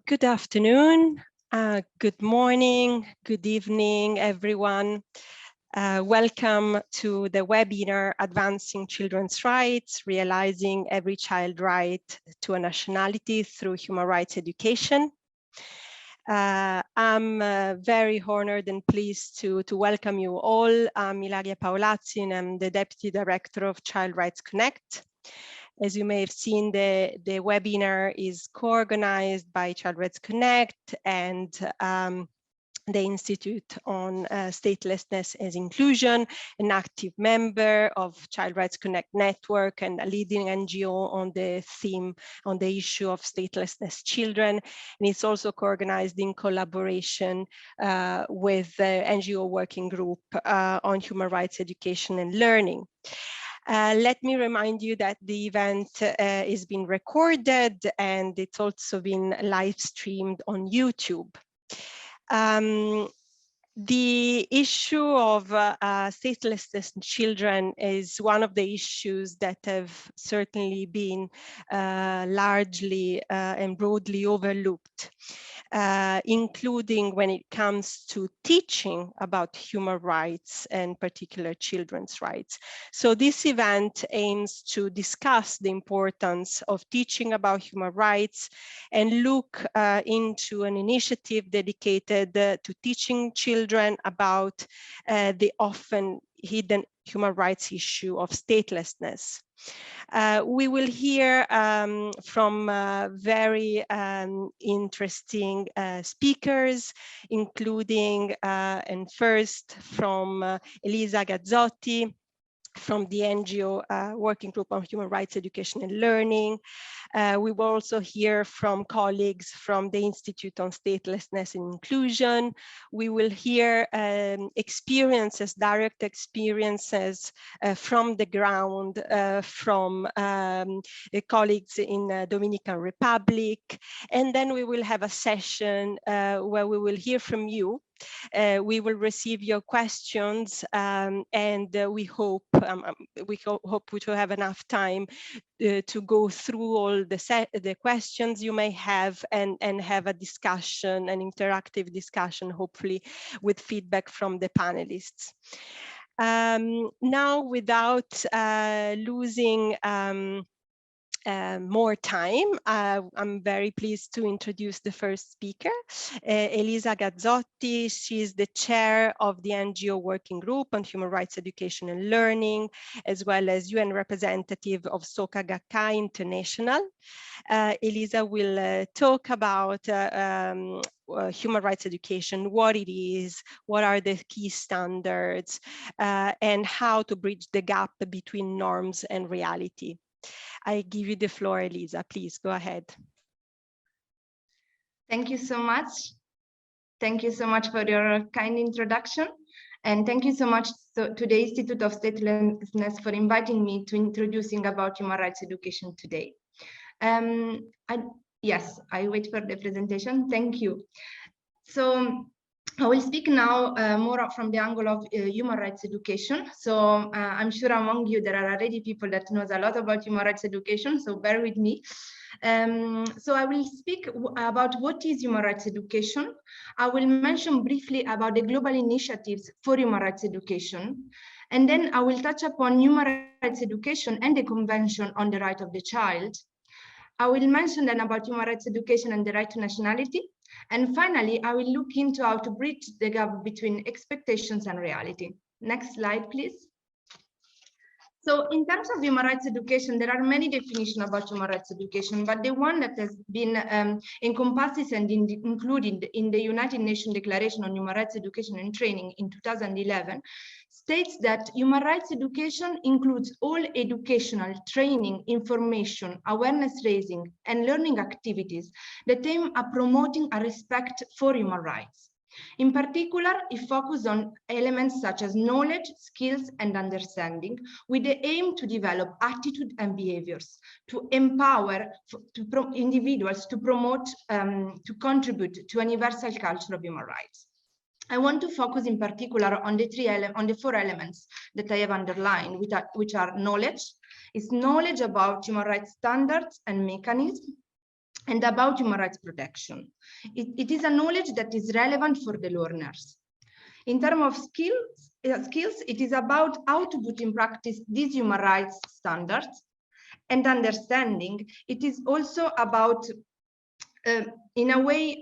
Good afternoon, good morning, good evening, everyone. Welcome to the webinar, Advancing Children's Rights, Realizing Every Child Right to a Nationality Through Human Rights Education. I'm very honored and pleased to welcome you all. I'm Ilaria Paolazzi and I'm the Deputy Director of Child Rights Connect. As you may have seen, the webinar is co-organized by Child Rights Connect and the Institute on Statelessness as Inclusion, an active member of Child Rights Connect network and a leading NGO on the theme, on the issue of statelessness children. And it's also co-organized in collaboration with the NGO working group on human rights education and learning. Let me remind you that the event is being recorded and it's also been live streamed on YouTube. The issue of statelessness in children is one of the issues that have certainly been largely and broadly overlooked, including when it comes to teaching about human rights and particular children's rights. So this event aims to discuss the importance of teaching about human rights and look into an initiative dedicated to teaching children about the often hidden human rights issue of statelessness. We will hear from very interesting speakers, including and first from Elisa Gazzotti, from the NGO Working Group on Human Rights Education and Learning. We will also hear from colleagues from the Institute on Statelessness and Inclusion. We will hear experiences, direct experiences from the ground, from colleagues in Dominican Republic. And then we will have a session where we will hear from you. We will receive your questions and we hope we will have enough time to go through all the questions you may have and have a discussion, an interactive discussion, hopefully with feedback from the panelists. Now, without losing more time, I'm very pleased to introduce the first speaker, Elisa Gazzotti. She's the chair of the NGO Working Group on Human Rights Education and Learning, as well as UN representative of Soka Gakkai International. Elisa will talk about human rights education, what it is, what are the key standards, and how to bridge the gap between norms and reality. I give you the floor, Elisa. Please go ahead. Thank you so much. Thank you so much for your kind introduction. And thank you so much to the Institute of Statelessness for inviting me to introducing about human rights education today. Yes, I wait for the presentation. Thank you. So I will speak now more from the angle of human rights education. So I'm sure among you there are already people that knows a lot about human rights education, so bear with me. So I will speak about what is human rights education. I will mention briefly about the global initiatives for human rights education. And then I will touch upon human rights education and the Convention on the Right of the Child. I will mention then about human rights education and the right to nationality. And finally, I will look into how to bridge the gap between expectations and reality. Next slide, please. So in terms of human rights education, there are many definitions about human rights education, but the one that has been encompassed and included in the United Nations Declaration on Human Rights Education and Training in 2011 states that human rights education includes all educational, training, information, awareness raising, and learning activities that aim at promoting a respect for human rights. In particular, it focuses on elements such as knowledge, skills, and understanding, with the aim to develop attitude and behaviors, to empower individuals to promote, to contribute to a universal culture of human rights. I want to focus in particular on the four elements that I have underlined, which are knowledge. It's knowledge about human rights standards and mechanisms. and about human rights protection. It is a knowledge that is relevant for the learners. In terms of skills, it is about how to put in practice these human rights standards. And understanding, it is also about in a way,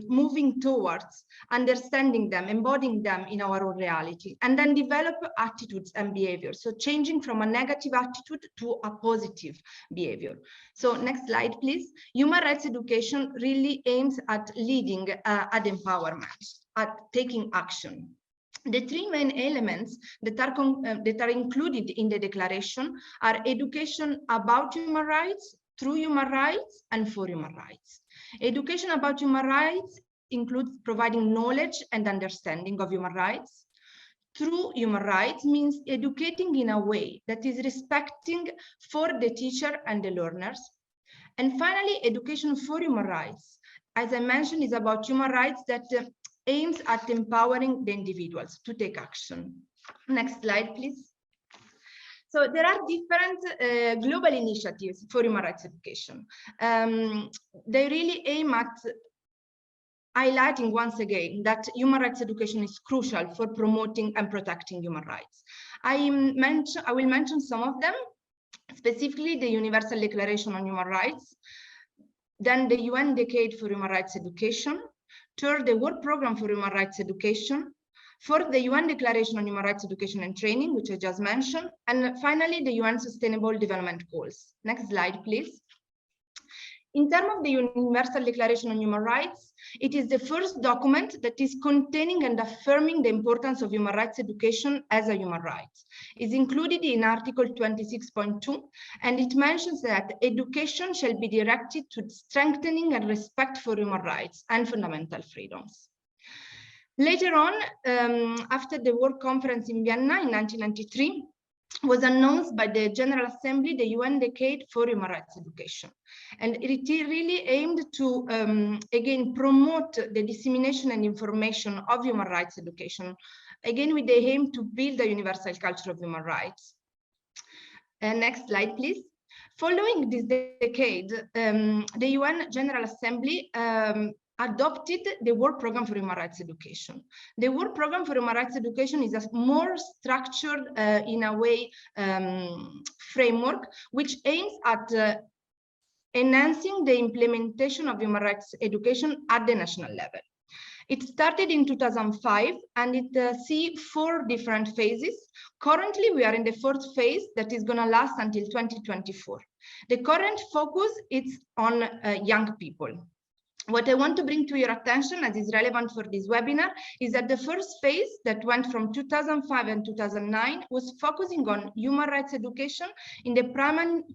moving towards understanding them, embodying them in our own reality, and then develop attitudes and behaviors. So changing from a negative attitude to a positive behavior. So next slide, please. Human rights education really aims at leading, at empowerment, at taking action. The three main elements that are included in the declaration are education about human rights, through human rights, and for human rights. Education about human rights includes providing knowledge and understanding of human rights. Through human rights means educating in a way that is respecting for the teacher and the learners. And finally, education for human rights, as I mentioned, is about human rights that aims at empowering the individuals to take action. Next slide, please. So there are different global initiatives for human rights education. They really aim at highlighting once again that human rights education is crucial for promoting and protecting human rights. I will mention some of them, specifically the Universal Declaration on Human Rights, then the UN Decade for Human Rights Education, third, the Work Programme for Human Rights Education, fourth, the UN Declaration on Human Rights Education and Training, which I just mentioned, and finally, the UN Sustainable Development Goals. Next slide, please. In terms of the Universal Declaration on Human Rights, it is the first document that is containing and affirming the importance of human rights education as a human right. It's included in Article 26.2, and it mentions that education shall be directed to strengthening and respect for human rights and fundamental freedoms. Later on, after the World Conference in Vienna in 1993, was announced by the General Assembly the UN Decade for Human Rights Education. And it really aimed to, again, promote the dissemination and information of human rights education, again, with the aim to build a universal culture of human rights. Next slide, please. Following this decade, the UN General Assembly adopted the Work Programme for Human Rights Education. The Work Programme for Human Rights Education is a more structured, in a way, framework, which aims at enhancing the implementation of human rights education at the national level. It started in 2005, and it sees 4 different phases. Currently, we are in the 4th phase that is going to last until 2024. The current focus is on young people. What I want to bring to your attention, as is relevant for this webinar, is that the first phase that went from 2005 and 2009 was focusing on human rights education in the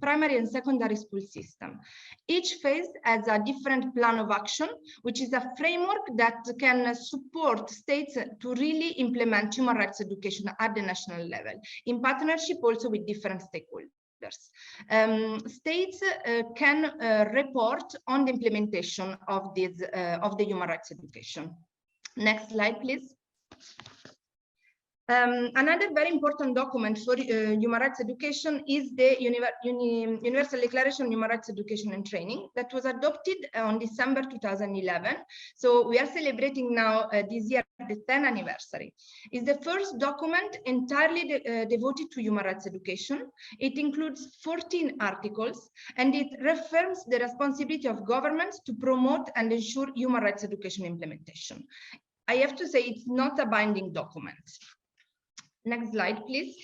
primary and secondary school system. Each phase has a different plan of action, which is a framework that can support states to really implement human rights education at the national level, in partnership also with different stakeholders. States can report on the implementation of this of the human rights education. Next slide, please. Another very important document for human rights education is the Universal Declaration on Human Rights Education and Training that was adopted on December 2011. So we are celebrating now this year the 10th anniversary. It's the first document entirely devoted to human rights education. It includes 14 articles, and it reaffirms the responsibility of governments to promote and ensure human rights education implementation. I have to say it's not a binding document. Next slide, please.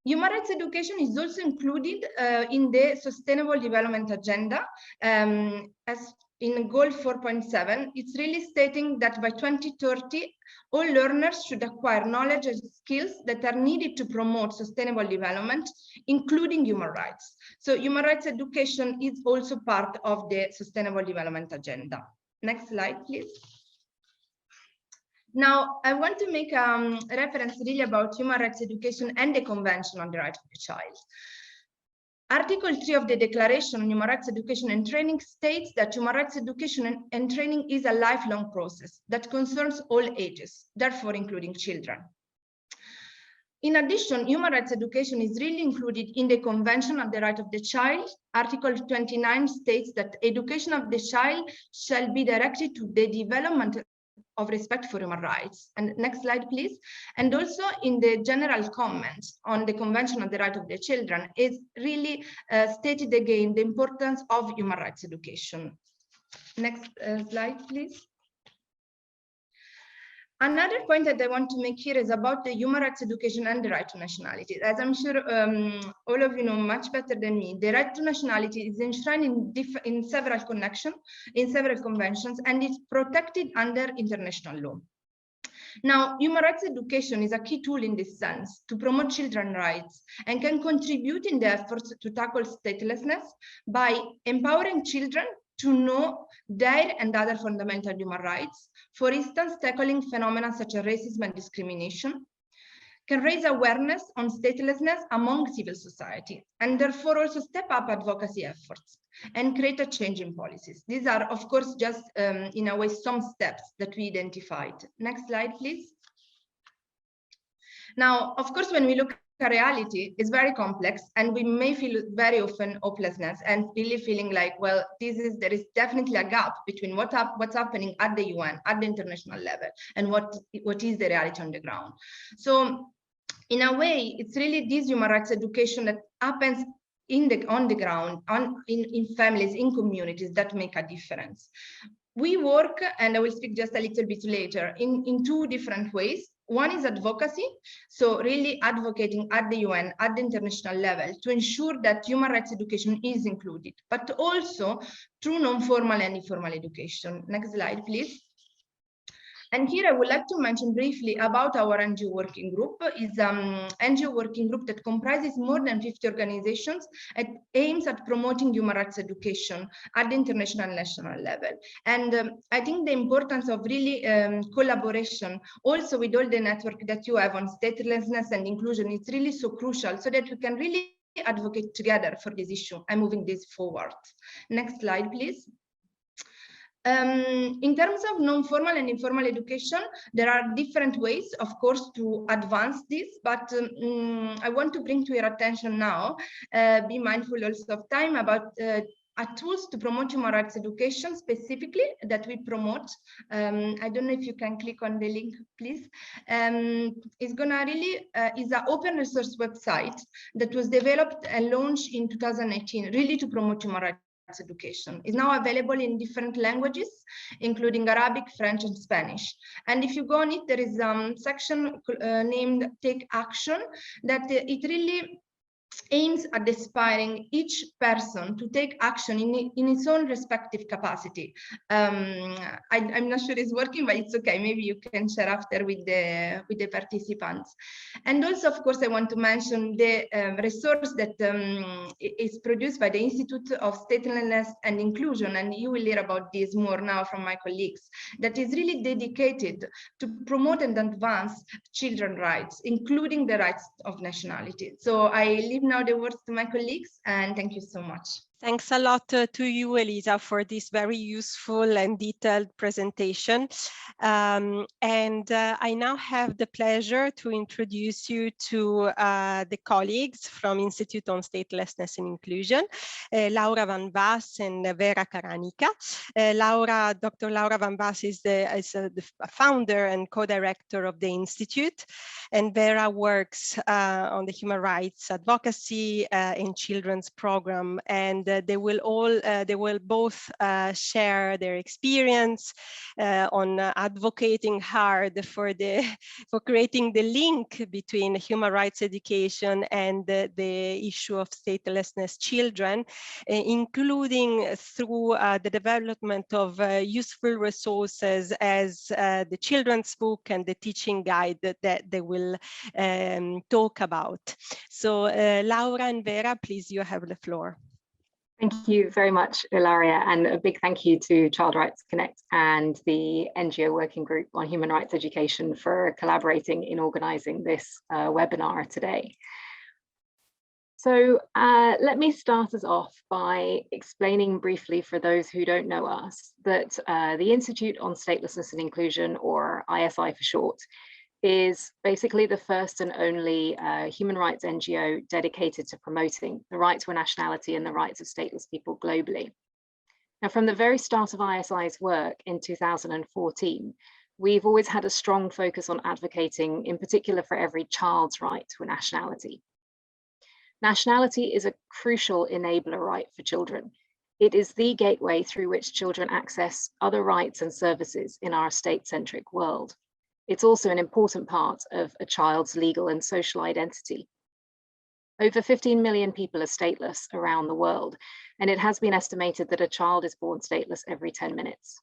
Human rights education is also included in the Sustainable Development Agenda as in Goal 4.7. It's really stating that by 2030, all learners should acquire knowledge and skills that are needed to promote sustainable development, including human rights. So human rights education is also part of the Sustainable Development Agenda. Next slide, please. Now, I want to make a reference really about human rights education and the Convention on the Rights of the Child. Article 3 of the Declaration on Human Rights Education and Training states that human rights education and training is a lifelong process that concerns all ages, therefore including children. In addition, human rights education is really included in the Convention on the Right of the Child. Article 29 states that education of the child shall be directed to the development of respect for human rights. And next slide, please. And also in the general comments on the Convention on the Right of the Children, is really stated again the importance of human rights education. Next slide, please. Another point that I want to make here is about the human rights education and the right to nationality. As I'm sure all of you know much better than me, the right to nationality is enshrined in several conventions, and it's protected under international law. Now, human rights education is a key tool in this sense to promote children's rights and can contribute in the efforts to tackle statelessness by empowering children to know their and other fundamental human rights. For instance, tackling phenomena such as racism and discrimination can raise awareness on statelessness among civil society, and therefore also step up advocacy efforts and create a change in policies. These are, of course, just in a way, some steps that we identified. Next slide, please. Now, of course, when we look at reality, it's very complex, and we may feel very often hopelessness and really feeling like, well, there is definitely a gap between what's happening at the UN, at the international level, and what is the reality on the ground. So in a way, it's really this human rights education that happens on the ground, in families, in communities, that make a difference. We work, and I will speak just a little bit later, in two different ways. One is advocacy, so really advocating at the UN, at the international level, to ensure that human rights education is included, but also through non-formal and informal education. Next slide, please. And here I would like to mention briefly about our NGO working group. It's an NGO working group that comprises more than 50 organizations and aims at promoting human rights education at the international and national level. And I think the importance of really collaboration also with all the network that you have on statelessness and inclusion is really so crucial, so that we can really advocate together for this issue and moving this forward. Next slide, please. In terms of non-formal and informal education, there are different ways, of course, to advance this, but I want to bring to your attention now, be mindful also of time, about tools to promote human rights education specifically that we promote. I don't know if you can click on the link, please. It's gonna really, is an open resource website that was developed and launched in 2018, really to promote human rights education. Is now available in different languages, including Arabic, French, and Spanish. And if you go on it, there is a section named Take Action that it really aims at inspiring each person to take action in its own respective capacity. I'm not sure it's working, but it's okay. Maybe you can share after with the participants. And also, of course, I want to mention the resource that is produced by the Institute of Statelessness and Inclusion, and you will hear about this more now from my colleagues, that is really dedicated to promote and advance children's rights, including the rights of nationality. So I leave now the words to my colleagues, and thank you so much. Thanks a lot to you, Elisa, for this very useful and detailed presentation. I now have the pleasure to introduce you to the colleagues from Institute on Statelessness and Inclusion, Laura Van Vas and Vera Karanika. Dr. Laura Van Vas is the founder and co-director of the Institute, and Vera works on the human rights advocacy in children's program, and they will both share their experience on advocating hard for creating the link between human rights education and the issue of statelessness children, including through the development of useful resources as the children's book and the teaching guide that they will talk about. So Laura and Vera, please, you have the floor. Thank you very much, Ilaria, and a big thank you to Child Rights Connect and the NGO Working Group on Human Rights Education for collaborating in organising this webinar today. So let me start us off by explaining briefly, for those who don't know us, that the Institute on Statelessness and Inclusion, or ISI for short, is basically the first and only human rights NGO dedicated to promoting the right to a nationality and the rights of stateless people globally. Now, from the very start of ISI's work in 2014, we've always had a strong focus on advocating, in particular, for every child's right to a nationality. Nationality is a crucial enabler right for children. It is the gateway through which children access other rights and services in our state-centric world. It's also an important part of a child's legal and social identity. Over 15 million people are stateless around the world, and it has been estimated that a child is born stateless every 10 minutes.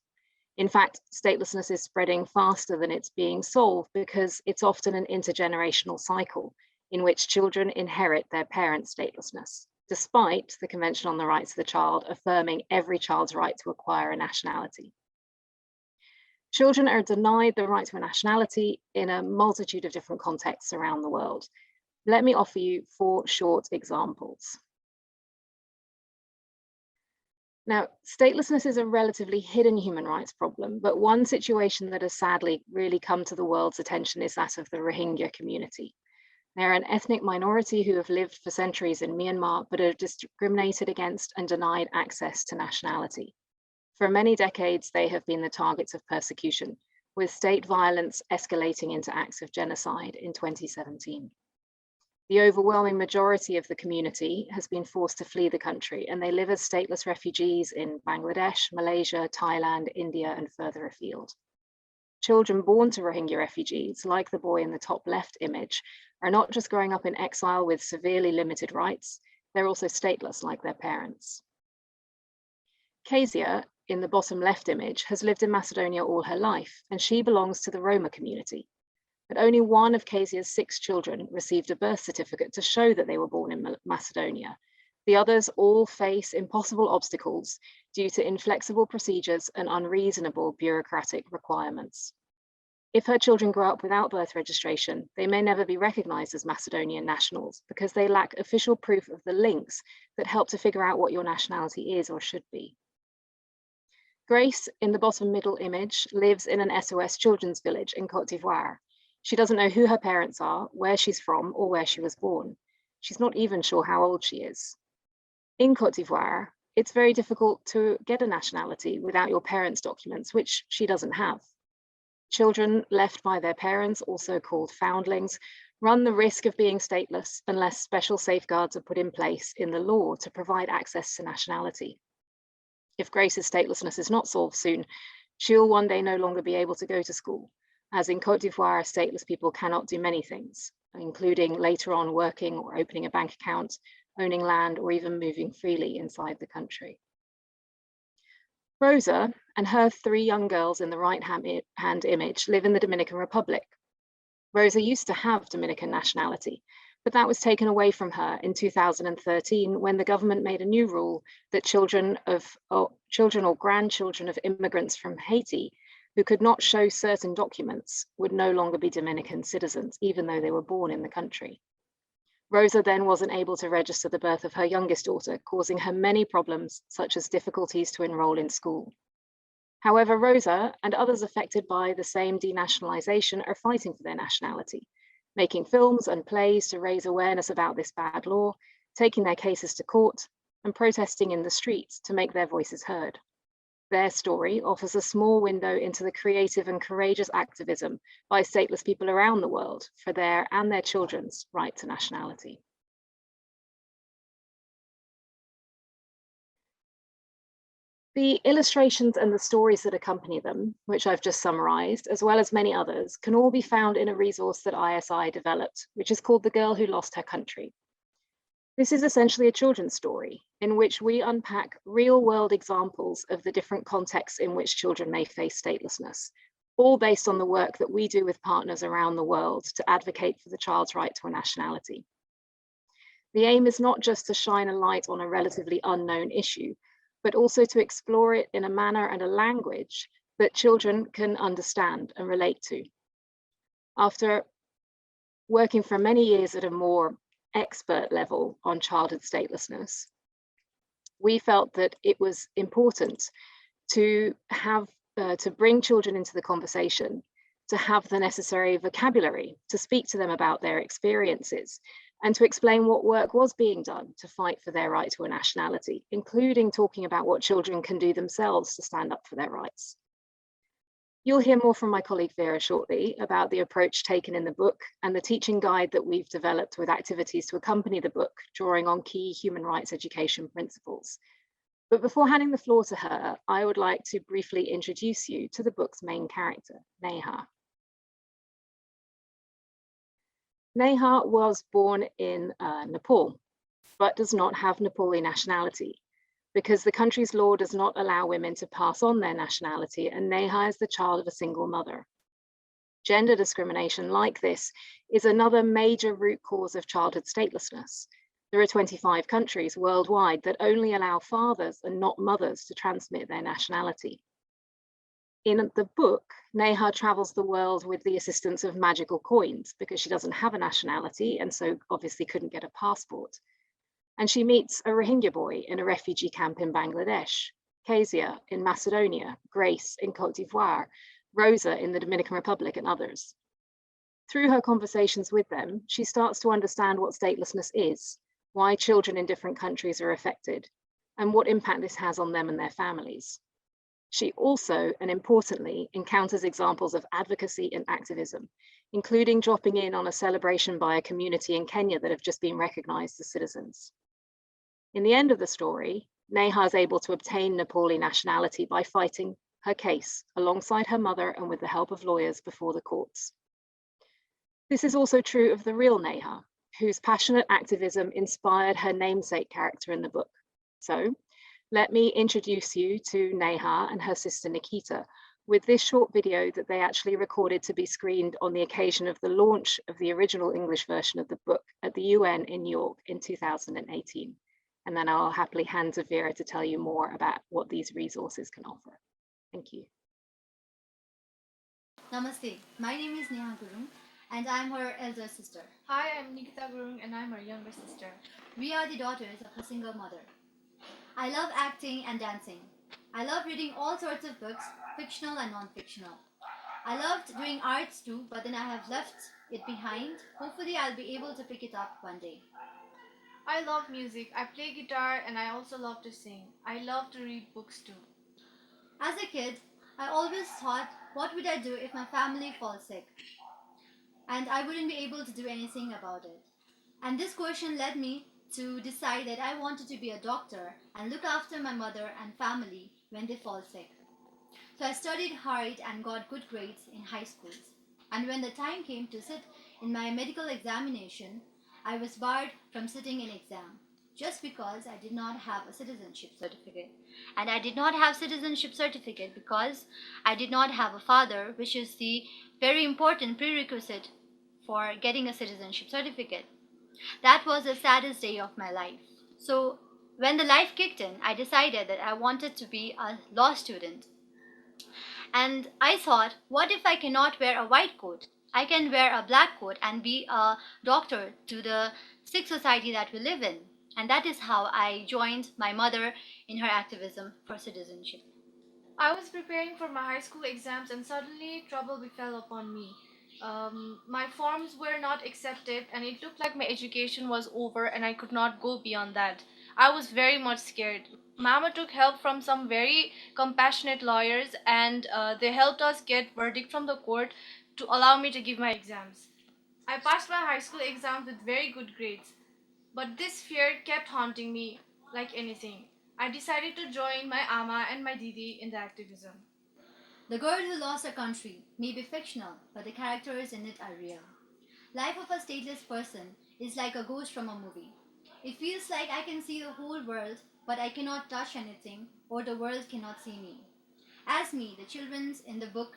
In fact, statelessness is spreading faster than it's being solved because it's often an intergenerational cycle in which children inherit their parents' statelessness, despite the Convention on the Rights of the Child affirming every child's right to acquire a nationality. Children are denied the right to a nationality in a multitude of different contexts around the world. Let me offer you 4 short examples. Now, statelessness is a relatively hidden human rights problem, but one situation that has sadly really come to the world's attention is that of the Rohingya community. They're an ethnic minority who have lived for centuries in Myanmar, but are discriminated against and denied access to nationality. For many decades, they have been the targets of persecution, with state violence escalating into acts of genocide in 2017. The overwhelming majority of the community has been forced to flee the country, and they live as stateless refugees in Bangladesh, Malaysia, Thailand, India, and further afield. Children born to Rohingya refugees, like the boy in the top left image, are not just growing up in exile with severely limited rights, they're also stateless like their parents. Kezia, in the bottom left image, has lived in Macedonia all her life, and she belongs to the Roma community. But only one of Kezia's 6 children received a birth certificate to show that they were born in Macedonia. The others all face impossible obstacles due to inflexible procedures and unreasonable bureaucratic requirements. If her children grow up without birth registration, they may never be recognized as Macedonian nationals because they lack official proof of the links that help to figure out what your nationality is or should be. Grace, in the bottom middle image, lives in an SOS children's village in Côte d'Ivoire. She doesn't know who her parents are, where she's from, or where she was born. She's not even sure how old she is. In Côte d'Ivoire, it's very difficult to get a nationality without your parents' documents, which she doesn't have. Children left by their parents, also called foundlings, run the risk of being stateless unless special safeguards are put in place in the law to provide access to nationality. If Grace's statelessness is not solved soon, she'll one day no longer be able to go to school, as in Côte d'Ivoire, stateless people cannot do many things, including later on working or opening a bank account, owning land, or even moving freely inside the country. Rosa and her 3 young girls in the right-hand image live in the Dominican Republic. Rosa used to have Dominican nationality, but that was taken away from her in 2013 when the government made a new rule that children or grandchildren of immigrants from Haiti who could not show certain documents would no longer be Dominican citizens, even though they were born in the country. Rosa then wasn't able to register the birth of her youngest daughter, causing her many problems, such as difficulties to enroll in school. However, Rosa and others affected by the same denationalization are fighting for their nationality, making films and plays to raise awareness about this bad law, taking their cases to court, and protesting in the streets to make their voices heard. Their story offers a small window into the creative and courageous activism by stateless people around the world for their and their children's right to nationality. The illustrations and the stories that accompany them, which I've just summarized, as well as many others, can all be found in a resource that ISI developed, which is called The Girl Who Lost Her Country. This is essentially a children's story in which we unpack real-world examples of the different contexts in which children may face statelessness, all based on the work that we do with partners around the world to advocate for the child's right to a nationality. The aim is not just to shine a light on a relatively unknown issue, but also to explore it in a manner and a language that children can understand and relate to. After working for many years at a more expert level on childhood statelessness, we felt that it was important to have to bring children into the conversation to have the necessary vocabulary to speak to them about their experiences, and to explain what work was being done to fight for their right to a nationality, including talking about what children can do themselves to stand up for their rights. You'll hear more from my colleague Vera shortly about the approach taken in the book and the teaching guide that we've developed with activities to accompany the book, drawing on key human rights education principles. But before handing the floor to her, I would like to briefly introduce you to the book's main character, Neha. Neha was born in Nepal, but does not have Nepali nationality, because the country's law does not allow women to pass on their nationality, and Neha is the child of a single mother. Gender discrimination like this is another major root cause of childhood statelessness. There are 25 countries worldwide that only allow fathers and not mothers to transmit their nationality. In the book, Neha travels the world with the assistance of magical coins because she doesn't have a nationality and so obviously couldn't get a passport. And she meets a Rohingya boy in a refugee camp in Bangladesh, Kezia in Macedonia, Grace in Cote d'Ivoire, Rosa in the Dominican Republic, and others. Through her conversations with them, she starts to understand what statelessness is, why children in different countries are affected, and what impact this has on them and their families. She also, and importantly, encounters examples of advocacy and activism, including dropping in on a celebration by a community in Kenya that have just been recognized as citizens. In the end of the story, Neha is able to obtain Nepali nationality by fighting her case alongside her mother and with the help of lawyers before the courts. This is also true of the real Neha, whose passionate activism inspired her namesake character in the book. So let me introduce you to Neha and her sister Nikita with this short video that they actually recorded to be screened on the occasion of the launch of the original English version of the book at the UN in New York in 2018. And then I'll happily hand to Vera to tell you more about what these resources can offer. Thank you. Namaste, my name is Neha Gurung and I'm her elder sister. Hi, I'm Nikita Gurung and I'm her younger sister. We are the daughters of a single mother. I love acting and dancing. I love reading all sorts of books, fictional and non-fictional. I loved doing arts too, but then I have left it behind. Hopefully I'll be able to pick it up one day. I love music. I play guitar and I also love to sing. I love to read books too. As a kid, I always thought, what would I do if my family falls sick? And I wouldn't be able to do anything about it. And this question led me to decide that I wanted to be a doctor and look after my mother and family when they fall sick. So I studied hard and got good grades in high schools. And when the time came to sit in my medical examination, I was barred from sitting in exam just because I did not have a citizenship certificate. And I did not have citizenship certificate because I did not have a father, which is the very important prerequisite for getting a citizenship certificate. That was the saddest day of my life. So when the life kicked in, I decided that I wanted to be a law student. And I thought, what if I cannot wear a white coat? I can wear a black coat and be a doctor to the sick society that we live in. And that is how I joined my mother in her activism for citizenship. I was preparing for my high school exams and suddenly trouble befell upon me. My forms were not accepted and it looked like my education was over and I could not go beyond that. I was very much scared. Mama took help from some very compassionate lawyers and they helped us get verdict from the court to allow me to give my exams. I passed my high school exams with very good grades, but this fear kept haunting me like anything. I decided to join my ama and my didi in the activism. The Girl Who Lost Her Country may be fictional, but the characters in it are real. Life of a stateless person is like a ghost from a movie. It feels like I can see the whole world, but I cannot touch anything, or the world cannot see me. As me, the children in the book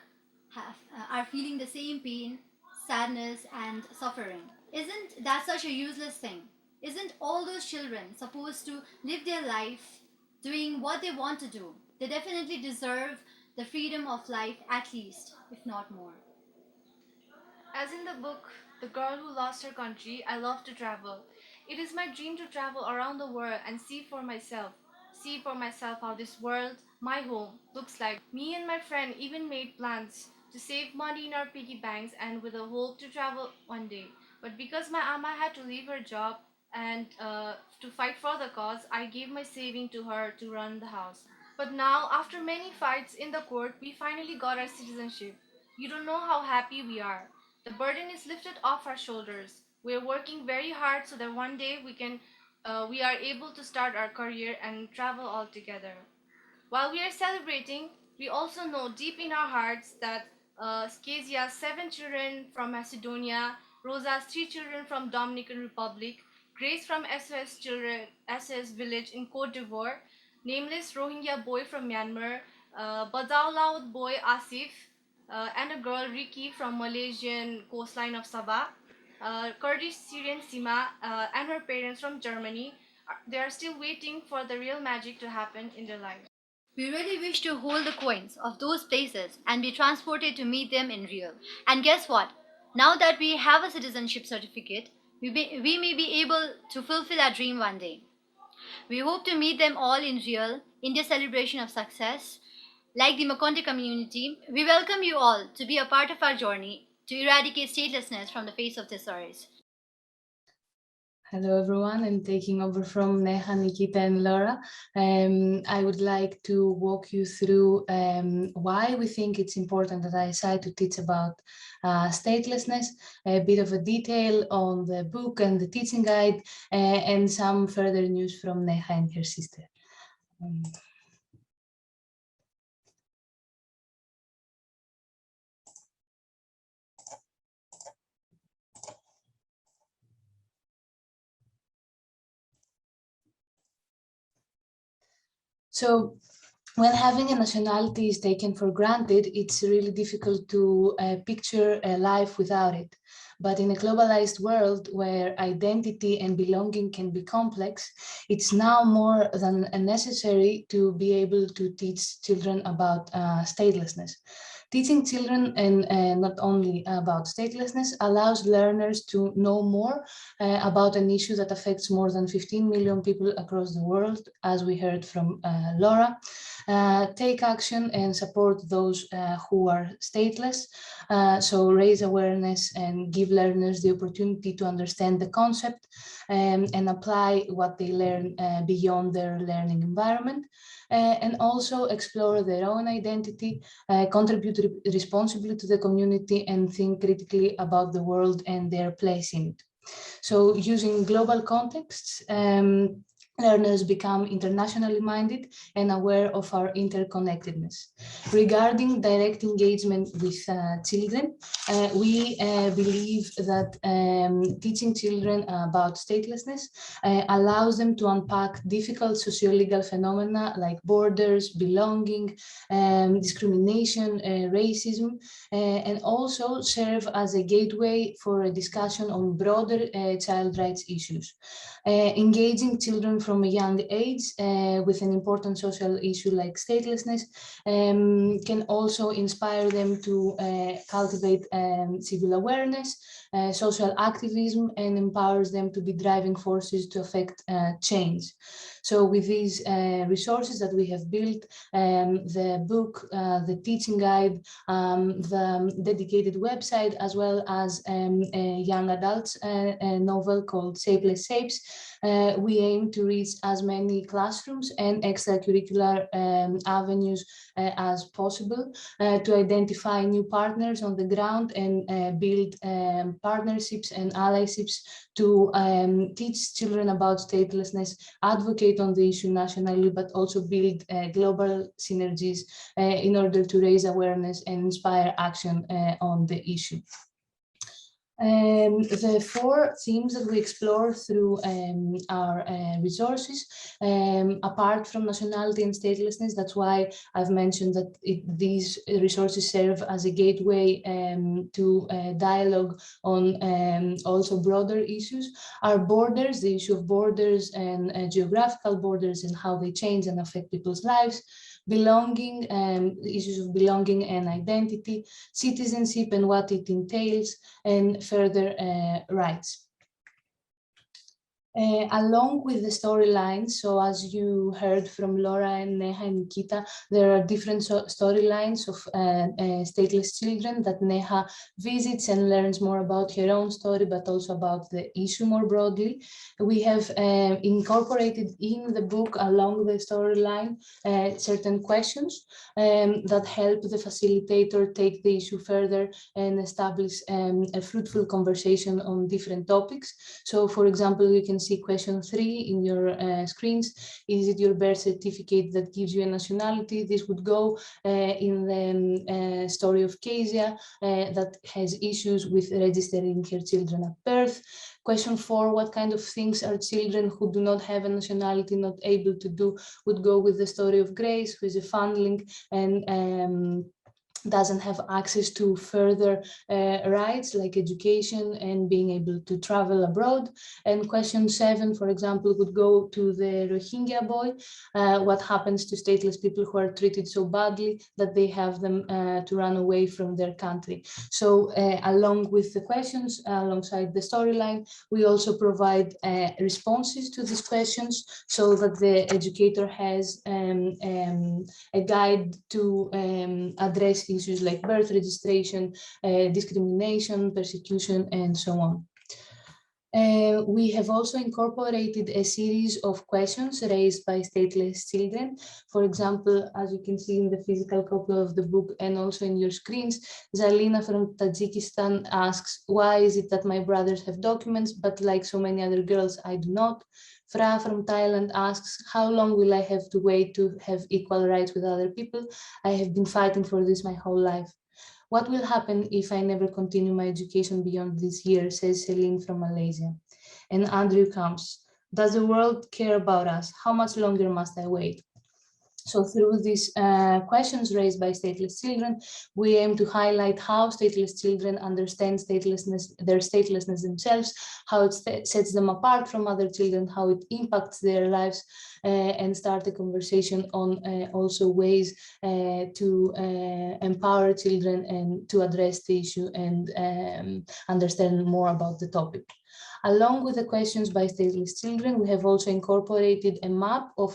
are feeling the same pain, sadness, and suffering. Isn't that such a useless thing? Isn't all those children supposed to live their life doing what they want to do? They definitely deserve the freedom of life at least, if not more. As in the book, The Girl Who Lost Her Country, I love to travel. It is my dream to travel around the world and see for myself. See for myself how this world, my home, looks like. Me and my friend even made plans to save money in our piggy banks and with a hope to travel one day. But because my ama had to leave her job and to fight for the cause, I gave my saving to her to run the house. But now, after many fights in the court, we finally got our citizenship. You don't know how happy we are. The burden is lifted off our shoulders. We are working very hard so that one day we are able to start our career and travel all together. While we are celebrating, we also know deep in our hearts that Skezia's 7 children from Macedonia, Rosa's 3 children from Dominican Republic, Grace from SOS village in Cote d'Ivoire, nameless Rohingya boy from Myanmar, Badao Laut boy Asif, and a girl Riki from Malaysian coastline of Sabah, Kurdish Syrian Sima, and her parents from Germany. They are still waiting for the real magic to happen in their lives. We really wish to hold the coins of those places and be transported to meet them in real. And guess what? Now that we have a citizenship certificate, we may be able to fulfill our dream one day. We hope to meet them all in real in their celebration of success. Like the Makonde community, we welcome you all to be a part of our journey to eradicate statelessness from the face of this earth. Hello, everyone. I'm taking over from Neha, Nikita, and Laura. I would like to walk you through why we think it's important that I decide to teach about statelessness, a bit of a detail on the book and the teaching guide, and some further news from Neha and her sister. So when having a nationality is taken for granted, it's really difficult to picture a life without it. But in a globalized world where identity and belonging can be complex, it's now more than necessary to be able to teach children about statelessness. Teaching children and not only about statelessness allows learners to know more about an issue that affects more than 15 million people across the world, as we heard from Laura. Take action and support those who are stateless. So raise awareness and give learners the opportunity to understand the concept and apply what they learn beyond their learning environment. And also explore their own identity, contribute responsibly to the community, and think critically about the world and their place in it. So using global contexts, learners become internationally minded and aware of our interconnectedness. Regarding direct engagement with children, we believe that teaching children about statelessness allows them to unpack difficult socio-legal phenomena like borders, belonging, discrimination, racism, and also serve as a gateway for a discussion on broader child rights issues. Engaging children from a young age with an important social issue like statelessness can also inspire them to cultivate civil awareness, social activism, and empowers them to be driving forces to affect change. So with these resources that we have built, the book, the teaching guide, the dedicated website, as well as a young adults novel called Stateless Shapes, we aim to reach as many classrooms and extracurricular avenues as possible to identify new partners on the ground and build partnerships and allyships to teach children about statelessness, advocate on the issue nationally, but also build global synergies in order to raise awareness and inspire action on the issue. The 4 themes that we explore through our resources, apart from nationality and statelessness, that's why I've mentioned that these resources serve as a gateway to dialogue on also broader issues, are borders, the issue of borders and geographical borders and how they change and affect people's lives, belonging, issues of belonging and identity, citizenship and what it entails, and further rights. Along with the storylines, so as you heard from Laura and Neha and Nikita, there are different storylines of stateless children that Neha visits and learns more about her own story, but also about the issue more broadly. We have incorporated in the book, along the storyline, certain questions that help the facilitator take the issue further and establish a fruitful conversation on different topics. So, for example, you can see question 3 in your screens. Is it your birth certificate that gives you a nationality? This would go in the story of Kezia that has issues with registering her children at birth. Question 4, what kind of things are children who do not have a nationality not able to do, would go with the story of Grace, who is a foundling and doesn't have access to further rights like education and being able to travel abroad. And question 7, for example, would go to the Rohingya boy. What happens to stateless people who are treated so badly that they have them to run away from their country? So along with the questions, alongside the storyline, we also provide responses to these questions so that the educator has a guide to address issues like birth registration, discrimination, persecution, and so on. We have also incorporated a series of questions raised by stateless children. For example, as you can see in the physical copy of the book and also in your screens, Zalina from Tajikistan asks, why is it that my brothers have documents, but like so many other girls, I do not? Fra from Thailand asks, how long will I have to wait to have equal rights with other people? I have been fighting for this my whole life. What will happen if I never continue my education beyond this year, says Celine from Malaysia. And Andrew comes, does the world care about us? How much longer must I wait? So through these questions raised by stateless children, we aim to highlight how stateless children understand statelessness, their statelessness themselves, how it sets them apart from other children, how it impacts their lives, and start a conversation on also ways to empower children and to address the issue and understand more about the topic. Along with the questions by stateless children, we have also incorporated a map of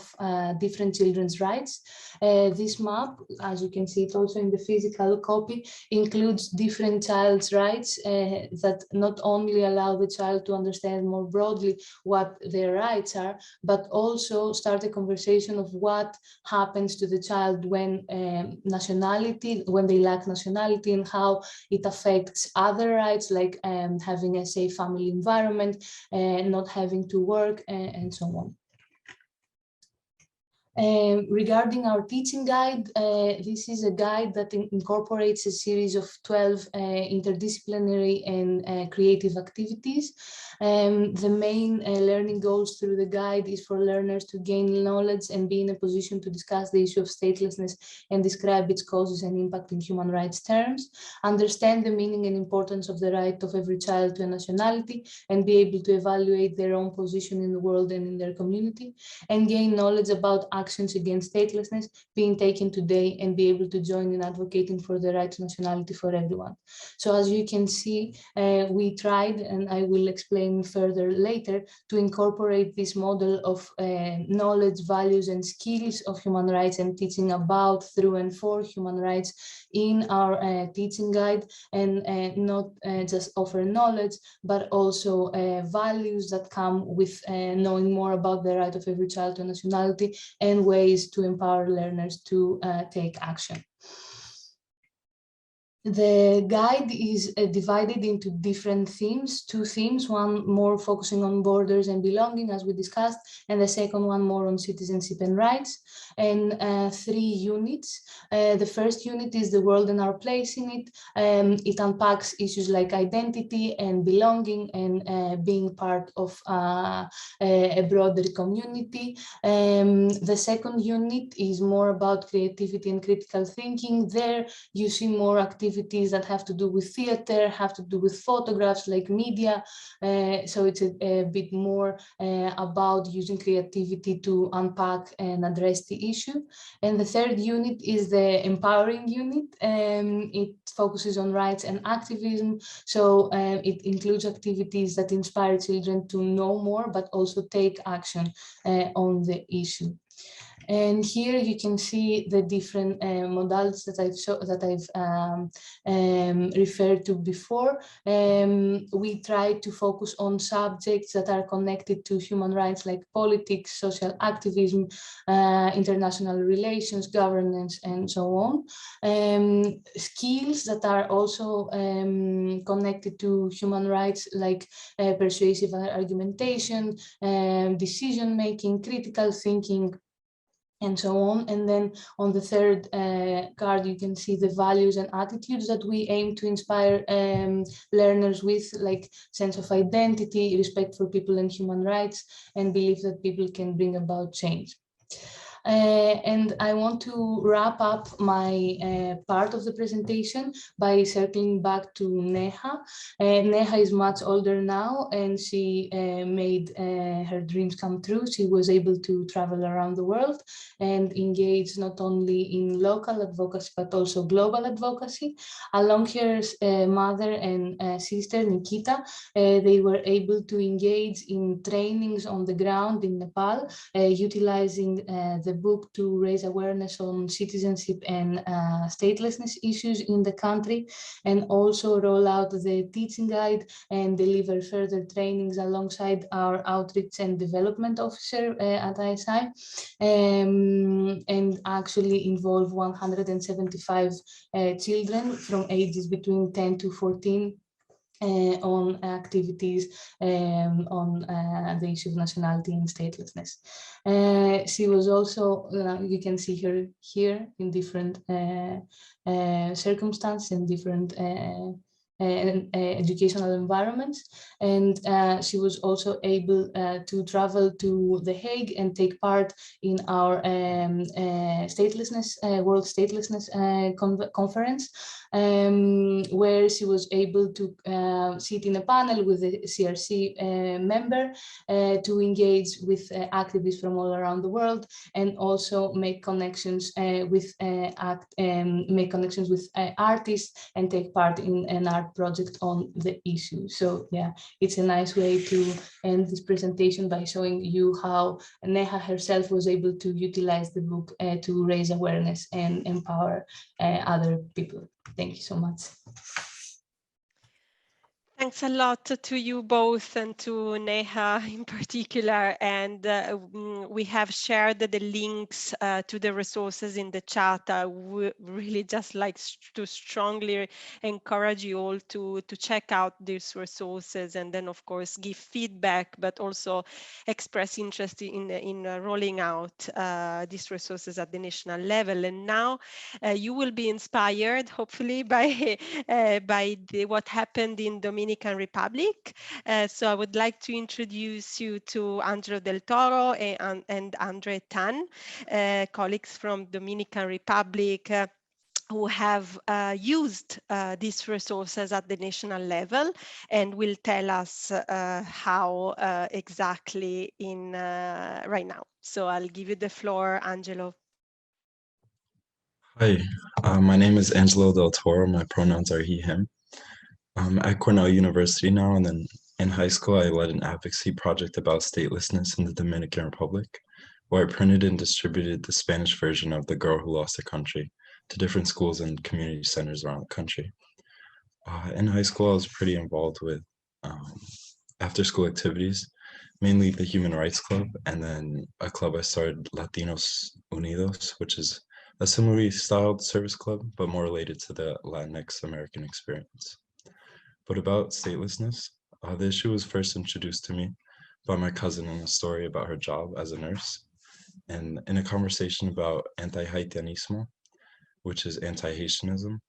different children's rights. This map, as you can see it also in the physical copy, includes different child's rights that not only allow the child to understand more broadly what their rights are, but also start a conversation of what happens to the child when when they lack nationality, and how it affects other rights like having a safe family environment, not having to work, and so on. Regarding our teaching guide, this is a guide that incorporates a series of 12 interdisciplinary and creative activities. The main learning goals through the guide is for learners to gain knowledge and be in a position to discuss the issue of statelessness and describe its causes and impact in human rights terms, understand the meaning and importance of the right of every child to a nationality, and be able to evaluate their own position in the world and in their community, and gain knowledge about actions against statelessness being taken today, and be able to join in advocating for the right to nationality for everyone. So as you can see, we tried, and I will explain further later, to incorporate this model of knowledge, values, and skills of human rights and teaching about, through, and for human rights in our teaching guide, and not just offer knowledge, but also values that come with knowing more about the right of every child to nationality and ways to empower learners to take action. The guide is divided into different themes, 2 themes, one more focusing on borders and belonging, as we discussed, and the second one more on citizenship and rights, and 3 units. The first unit is the world and our place in it. It unpacks issues like identity and belonging and being part of a broader community. The second unit is more about creativity and critical thinking. There you see more activities activities that have to do with theater, have to do with photographs like media. So it's a bit more about using creativity to unpack and address the issue. And the third unit is the empowering unit. It focuses on rights and activism. So it includes activities that inspire children to know more, but also take action on the issue. And here you can see the different modalities that I've referred to before. We try to focus on subjects that are connected to human rights, like politics, social activism, international relations, governance, and so on. Skills that are also connected to human rights, like persuasive argumentation, decision making, critical thinking, and so on. And then on the third card, you can see the values and attitudes that we aim to inspire learners with, like sense of identity, respect for people and human rights, and belief that people can bring about change. And I want to wrap up my part of the presentation by circling back to Neha. Neha is much older now, and she made her dreams come true. She was able to travel around the world and engage not only in local advocacy, but also global advocacy. Along her mother and sister, Nikita, they were able to engage in trainings on the ground in Nepal, utilizing the book to raise awareness on citizenship and statelessness issues in the country, and also roll out the teaching guide and deliver further trainings alongside our outreach and development officer at ISI, and actually involve 175 children from ages between 10 to 14 on activities on the issue of nationality and statelessness. She was also, you can see her here in different circumstances and different educational environments, and she was also able to travel to The Hague and take part in our statelessness World Statelessness conference, where she was able to sit in a panel with a CRC member to engage with activists from all around the world, and also make connections with artists and take part in an art project on the issue. So yeah, it's a nice way to end this presentation by showing you how Neha herself was able to utilize the book to raise awareness and empower other people. Thank you so much. Thanks a lot to you both and to Neha in particular. And we have shared the links to the resources in the chat. I would really just like to strongly encourage you all to check out these resources, and then of course give feedback, but also express interest in rolling out these resources at the national level. And now you will be inspired, hopefully, by what happened in Dominican Republic. So I would like to introduce you to Angelo Del Toro and Andre Tan, colleagues from Dominican Republic, who have used these resources at the national level and will tell us how exactly right now. So I'll give you the floor, Angelo. Hi, my name is Angelo Del Toro. My pronouns are he, him. I'm at Cornell University now, and then in high school, I led an advocacy project about statelessness in the Dominican Republic, where I printed and distributed the Spanish version of The Girl Who Lost Her Country to different schools and community centers around the country. In high school, I was pretty involved with after-school activities, mainly the Human Rights Club, and then a club I started, Latinos Unidos, which is a similarly styled service club, but more related to the Latinx American experience. But about statelessness, the issue was first introduced to me by my cousin in a story about her job as a nurse, and in a conversation about anti-Haitianismo, which is anti-Haitianism,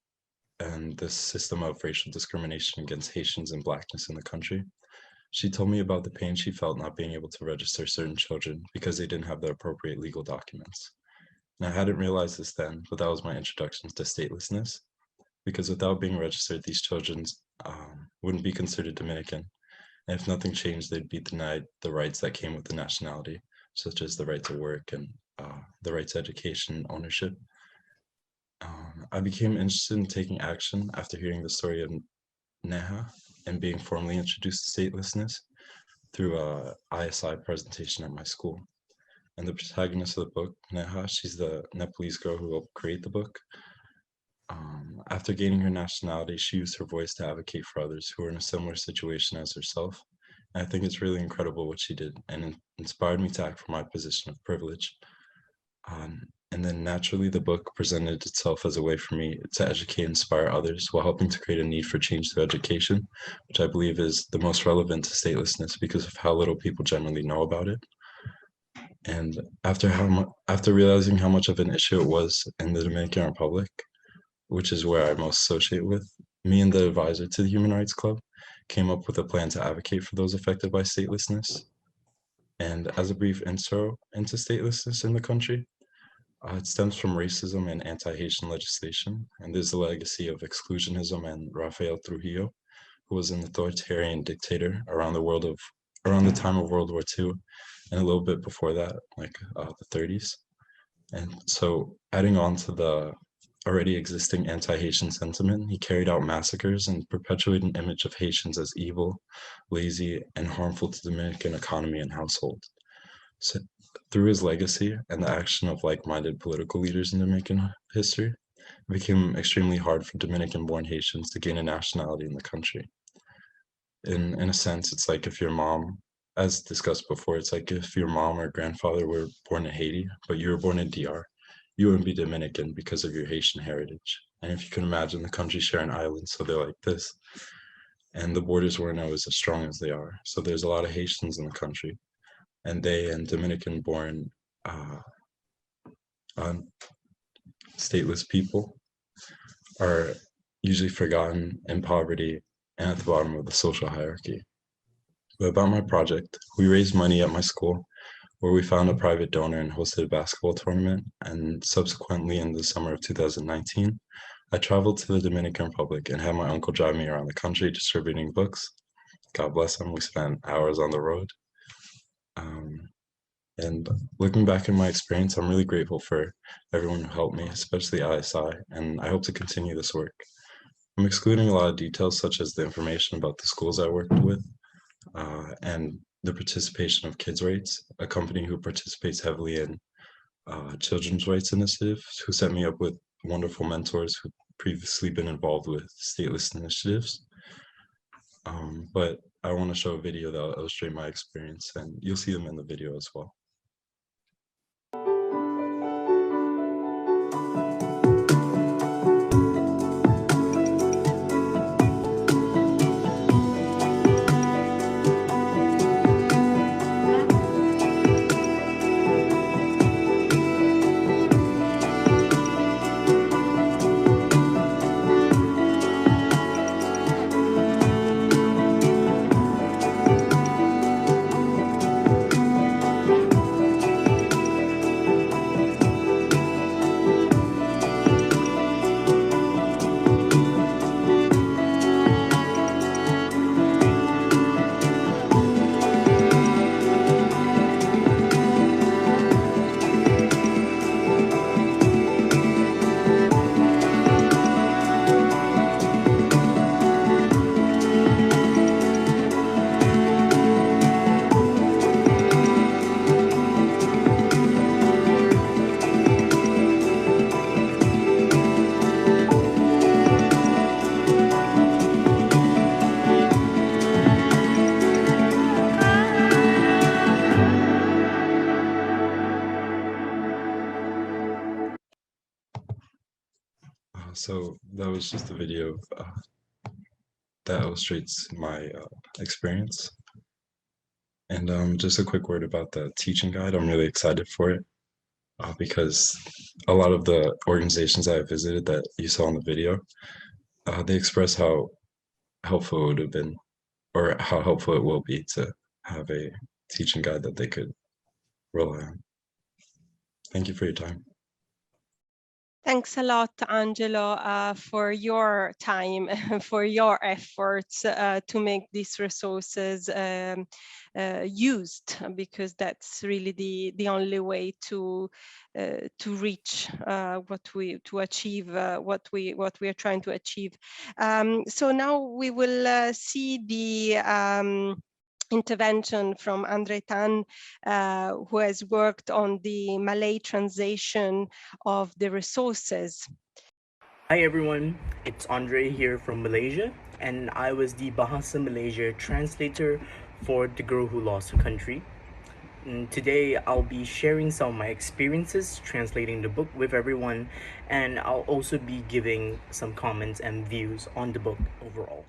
and this system of racial discrimination against Haitians and Blackness in the country. She told me about the pain she felt not being able to register certain children because they didn't have the appropriate legal documents. And I hadn't realized this then, but that was my introduction to statelessness. because without being registered, these children wouldn't be considered Dominican. And if nothing changed, they'd be denied the rights that came with the nationality, such as the right to work and the right to education and ownership. I became interested in taking action after hearing the story of Neha and being formally introduced to statelessness through a ISI presentation at my school. And the protagonist of the book, Neha, she's the Nepalese girl who helped create the book. After gaining her nationality, she used her voice to advocate for others who were in a similar situation as herself. And I think it's really incredible what she did, and it inspired me to act from my position of privilege. And then naturally, the book presented itself as a way for me to educate and inspire others while helping to create a need for change through education, which I believe is the most relevant to statelessness because of how little people generally know about it. And after realizing how much of an issue it was in the Dominican Republic, which is where I most associate with, me and the advisor to the Human Rights Club came up with a plan to advocate for those affected by statelessness. And as a brief intro into statelessness in the country, it stems from racism and anti-Haitian legislation, and there's the legacy of exclusionism and Rafael Trujillo, who was an authoritarian dictator around the time of World War II, and a little bit before that, like the 30s. And so adding on to the already existing anti-Haitian sentiment, he carried out massacres and perpetuated an image of Haitians as evil, lazy, and harmful to the Dominican economy and household. So through his legacy and the action of like-minded political leaders in Dominican history, it became extremely hard for Dominican-born Haitians to gain a nationality in the country. In a sense, it's like if your mom, as discussed before, it's like if your mom or grandfather were born in Haiti, but you were born in DR, you wouldn't be Dominican because of your Haitian heritage. And if you can imagine, the countries share an island, so they're like this. And the borders weren't always as strong as they are. So there's a lot of Haitians in the country. And they and Dominican-born stateless people are usually forgotten in poverty and at the bottom of the social hierarchy. But about my project, we raised money at my school where we found a private donor and hosted a basketball tournament. And subsequently in the summer of 2019, I traveled to the Dominican Republic and had my uncle drive me around the country distributing books. God bless him, we spent hours on the road. And looking back at my experience, I'm really grateful for everyone who helped me, especially ISI, and I hope to continue this work. I'm excluding a lot of details such as the information about the schools I worked with and the participation of Kids' Rights, a company who participates heavily in children's rights initiatives, who set me up with wonderful mentors who previously been involved with stateless initiatives. But I want to show a video that will illustrate my experience, and you'll see them in the video as well. So that was just a video that illustrates my experience. And just a quick word about the teaching guide. I'm really excited for it because a lot of the organizations I have visited that you saw in the video, they express how helpful it would have been or how helpful it will be to have a teaching guide that they could rely on. Thank you for your time. Thanks a lot, Angelo, for your time, for your efforts to make these resources used, because that's really the only way to reach to achieve what we are trying to achieve. So now we will see the intervention from Andre Tan, who has worked on the Malay translation of the resources. Hi everyone, it's Andre here from Malaysia, and I was the Bahasa Malaysia translator for The Girl Who Lost Her Country. And today I'll be sharing some of my experiences translating the book with everyone, and I'll also be giving some comments and views on the book overall.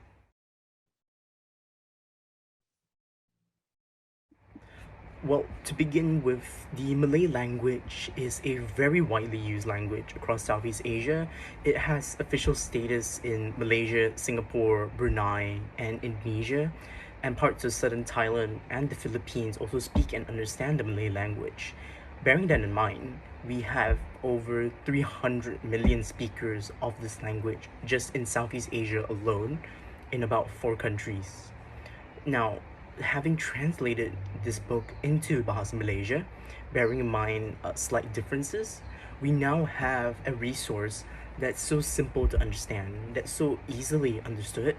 Well, to begin with, the Malay language is a very widely used language across Southeast Asia. It has official status in Malaysia, Singapore, Brunei, and Indonesia, and parts of southern Thailand and the Philippines also speak and understand the Malay language. Bearing that in mind, we have over 300 million speakers of this language just in Southeast Asia alone, in about 4 countries. Now, having translated this book into Bahasa Malaysia, bearing in mind slight differences, we now have a resource that's so simple to understand, that's so easily understood,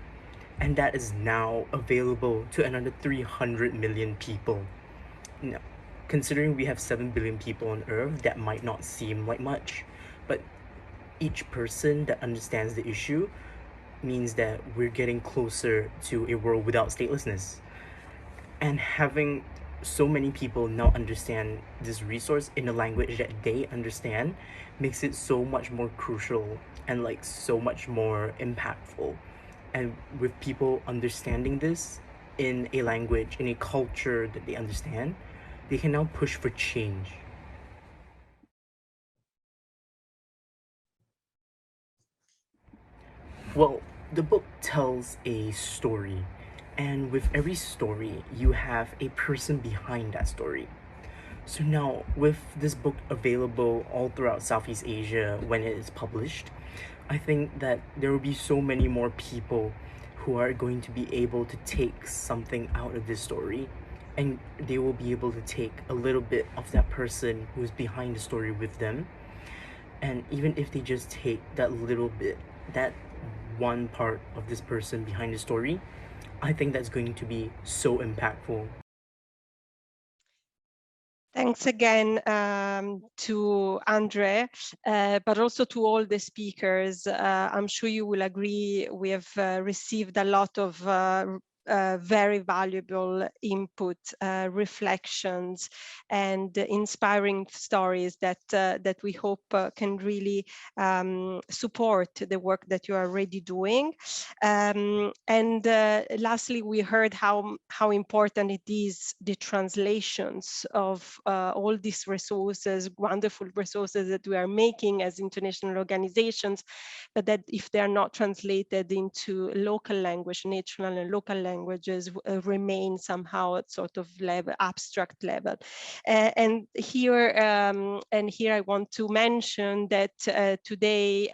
and that is now available to another 300 million people. Now, considering we have 7 billion people on Earth, that might not seem like much, but each person that understands the issue means that we're getting closer to a world without statelessness. And having so many people now understand this resource in a language that they understand makes it so much more crucial and like so much more impactful. And with people understanding this in a language, in a culture that they understand, they can now push for change. Well, the book tells a story, and with every story, you have a person behind that story. So now, with this book available all throughout Southeast Asia when it is published, I think that there will be so many more people who are going to be able to take something out of this story, and they will be able to take a little bit of that person who's behind the story with them. And even if they just take that little bit, that one part of this person behind the story, I think that's going to be so impactful. Thanks again to Andre, but also to all the speakers. I'm sure you will agree we have received a lot of very valuable input, reflections, and inspiring stories that that we hope can really support the work that you are already doing. And lastly, we heard how important it is, the translations of all these resources, wonderful resources that we are making as international organizations, but that if they are not translated into local language, national and local languages, remain somehow at sort of level, abstract level. And here I want to mention that today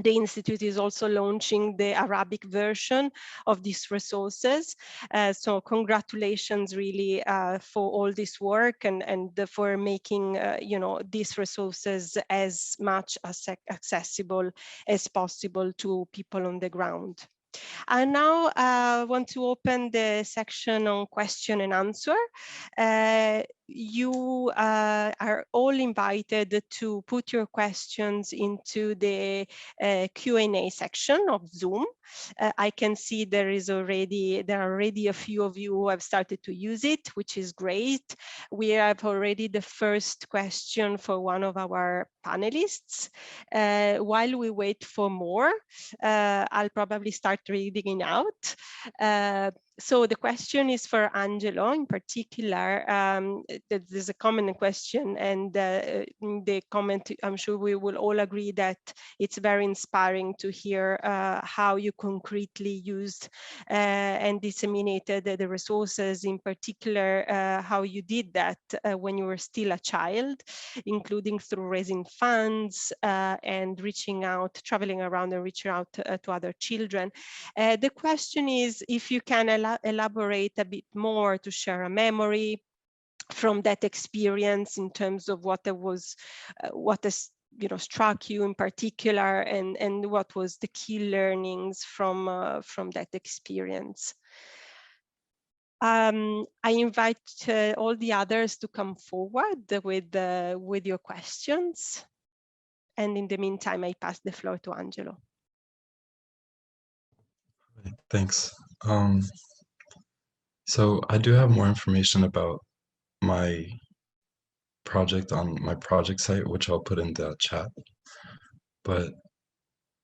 the Institute is also launching the Arabic version of these resources. So congratulations really for all this work and for making these resources as much as accessible as possible to people on the ground. I now want to open the section on question and answer. You are all invited to put your questions into the Q&A section of Zoom. I can see there are already a few of you who have started to use it, which is great. We have already the first question for one of our panelists. While we wait for more, I'll probably start reading it out. So the question is for Angelo in particular. There's a common question, and the comment, I'm sure we will all agree that it's very inspiring to hear how you concretely used and disseminated the resources, in particular how you did that when you were still a child, including through raising funds and reaching out, traveling around and reaching out to other children. The question is if you can elaborate a bit more to share a memory from that experience in terms of what was, what has struck you in particular, and what was the key learnings from that experience. I invite all the others to come forward with your questions, and in the meantime, I pass the floor to Angelo. Thanks. So I do have more information about my project on my project site, which I'll put in the chat. But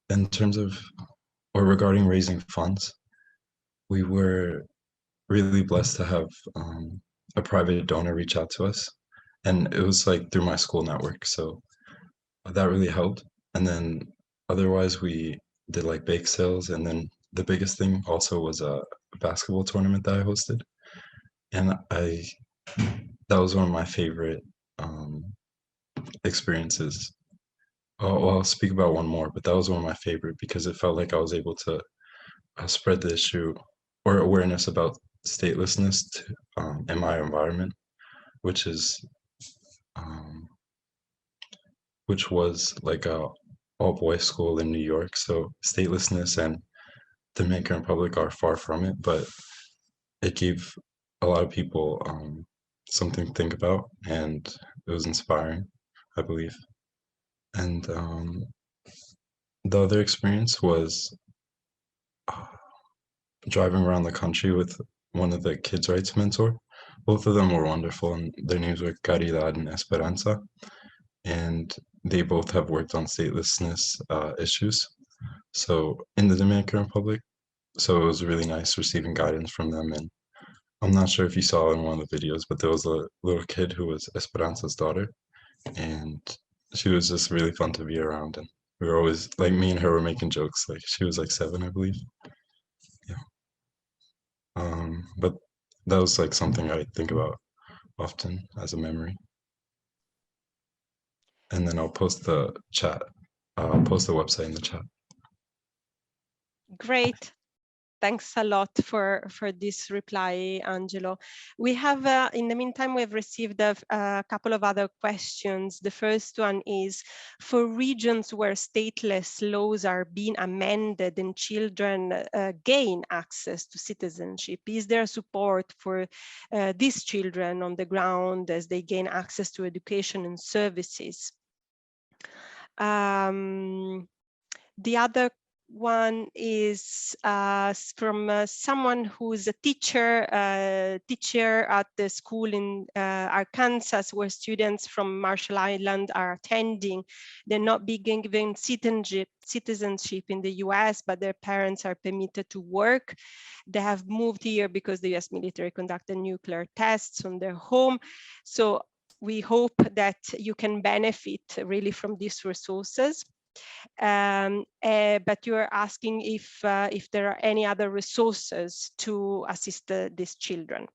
in terms of, or regarding raising funds, we were really blessed to have a private donor reach out to us. And it was like through my school network. So that really helped. And then otherwise we did like bake sales. And then the biggest thing also was a basketball tournament that I hosted. And that was one of my favorite experiences. I'll speak about one more, but that was one of my favorite because it felt like I was able to spread the issue or awareness about statelessness in my environment, which was like a all-boys school in New York. So statelessness and Dominican Republic are far from it, but it gave a lot of people something to think about, and it was inspiring, I believe. And the other experience was driving around the country with one of the kids' rights mentor. Both of them were wonderful, and their names were Caridad and Esperanza, and they both have worked on statelessness issues. So in the Dominican Republic, so it was really nice receiving guidance from them. And I'm not sure if you saw in one of the videos, but there was a little kid who was Esperanza's daughter, and she was just really fun to be around. And we were always, like, me and her were making jokes. Like, she was like 7, I believe. Yeah. But that was like something I think about often as a memory. And then I'll post the chat. I'll post the website in the chat. Great. Thanks a lot for this reply, Angelo. We have, in the meantime, we've received a couple of other questions. The first one is, for regions where stateless laws are being amended and children gain access to citizenship, is there support for these children on the ground as they gain access to education and services? The other one is from someone who's a teacher at the school in Arkansas, where students from Marshall Island are attending. They're not being given citizenship in the US, but their parents are permitted to work. They have moved here because the US military conducted nuclear tests on their home. So we hope that you can benefit really from these resources. But you are asking if there are any other resources to assist these children.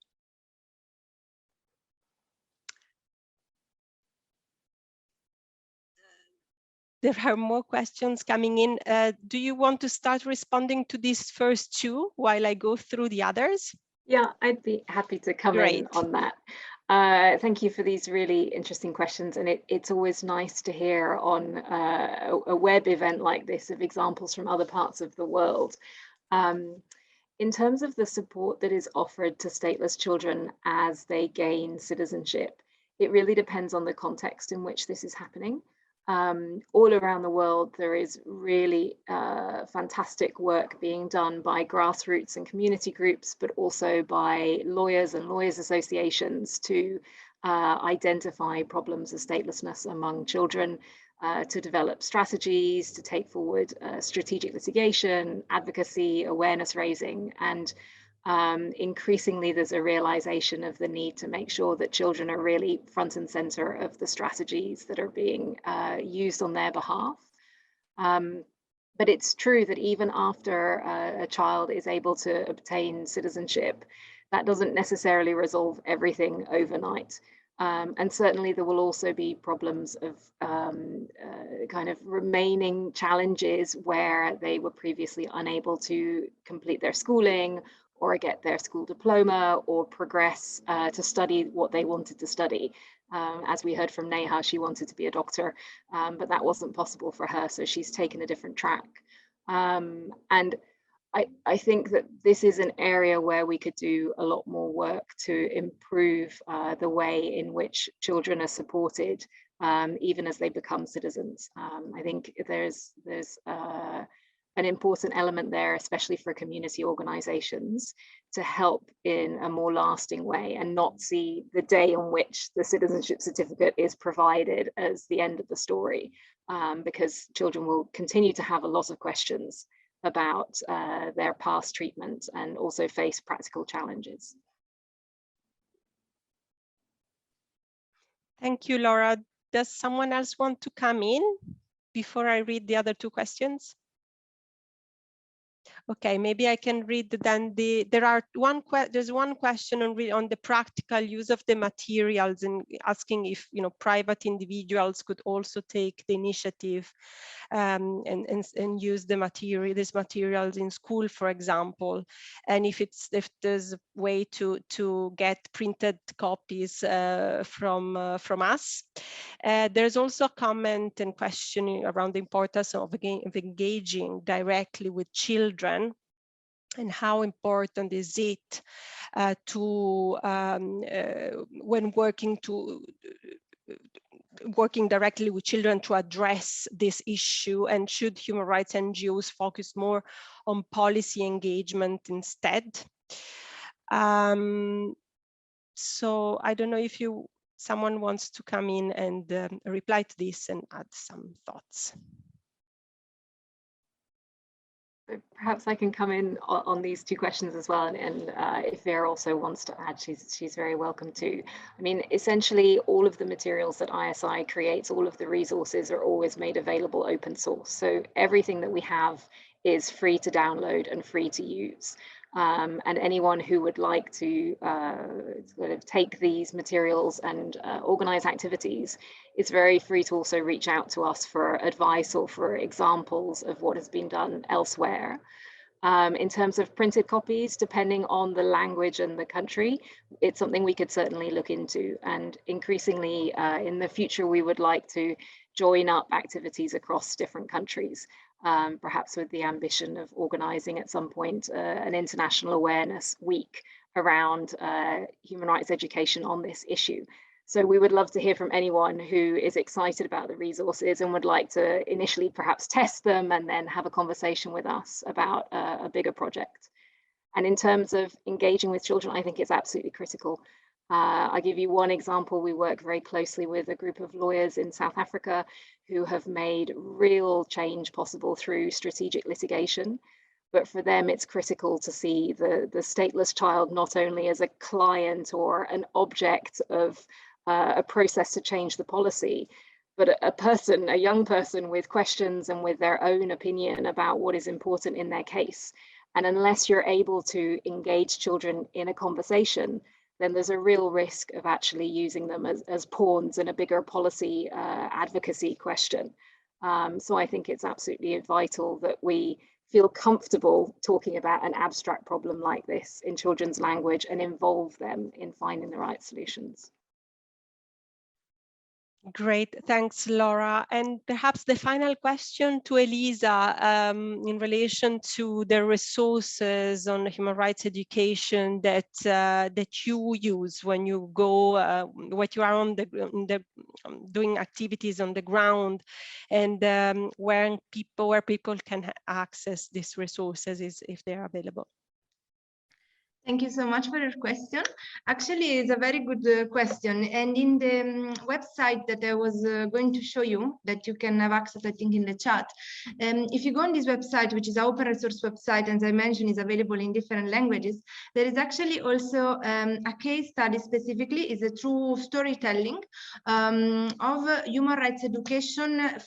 There are more questions coming in. Do you want to start responding to these first two while I go through the others? Yeah, I'd be happy to come in on that. Thank you for these really interesting questions. And it's always nice to hear on a web event like this of examples from other parts of the world. In terms of the support that is offered to stateless children as they gain citizenship, it really depends on the context in which this is happening. All around the world, there is really fantastic work being done by grassroots and community groups, but also by lawyers and lawyers associations to identify problems of statelessness among children, to develop strategies, to take forward strategic litigation, advocacy, awareness raising. And increasingly there's a realization of the need to make sure that children are really front and center of the strategies that are being used on their behalf. But it's true that even after a child is able to obtain citizenship, that doesn't necessarily resolve everything overnight. And certainly there will also be problems of kind of remaining challenges where they were previously unable to complete their schooling or get their school diploma or progress to study what they wanted to study. As we heard from Neha, she wanted to be a doctor, but that wasn't possible for her, so she's taken a different track. And I think that this is an area where we could do a lot more work to improve the way in which children are supported, even as they become citizens. I think there's an important element there, especially for community organizations, to help in a more lasting way and not see the day on which the citizenship certificate is provided as the end of the story, because children will continue to have a lot of questions about their past treatment and also face practical challenges. Thank you, Laura. Does someone else want to come in before I read the other two questions? Okay, maybe I can read then there's one question on the practical use of the materials and asking if private individuals could also take the initiative and use these materials in school, for example, and if there's a way to get printed copies from us. There's also a comment and question around the importance of engaging directly with children, and how important is it when working directly with children to address this issue, and should human rights NGOs focus more on policy engagement instead? So I don't know if someone wants to come in and reply to this and add some thoughts. Perhaps I can come in on these two questions as well, and if Vera also wants to add, she's very welcome to. I mean, essentially all of the materials that ISI creates, all of the resources are always made available open source. So everything that we have is free to download and free to use. And anyone who would like to sort of take these materials and organize activities, it's very free to also reach out to us for advice or for examples of what has been done elsewhere. In terms of printed copies, depending on the language and the country, it's something we could certainly look into. And increasingly in the future, we would like to join up activities across different countries. Perhaps with the ambition of organizing at some point an international awareness week around human rights education on this issue. So we would love to hear from anyone who is excited about the resources and would like to initially perhaps test them and then have a conversation with us about a bigger project. And in terms of engaging with children, I think it's absolutely critical. I'll give you one example. We work very closely with a group of lawyers in South Africa who have made real change possible through strategic litigation. But for them, it's critical to see the stateless child not only as a client or an object of a process to change the policy, but a young person with questions and with their own opinion about what is important in their case. And unless you're able to engage children in a conversation, then there's a real risk of actually using them as pawns in a bigger policy advocacy question. So I think it's absolutely vital that we feel comfortable talking about an abstract problem like this in children's language and involve them in finding the right solutions. Great, thanks, Laura. And perhaps the final question to Elisa in relation to the resources on human rights education that you use when you go, what you are on doing activities on the ground, and where people can access these resources if they are available. Thank you so much for your question. Actually, it's a very good question. And in the website that I was going to show you, that you can have access, I think, in the chat. If you go on this website, which is an open resource website, and as I mentioned, is available in different languages, there is actually also a case study specifically, is a true storytelling of human rights education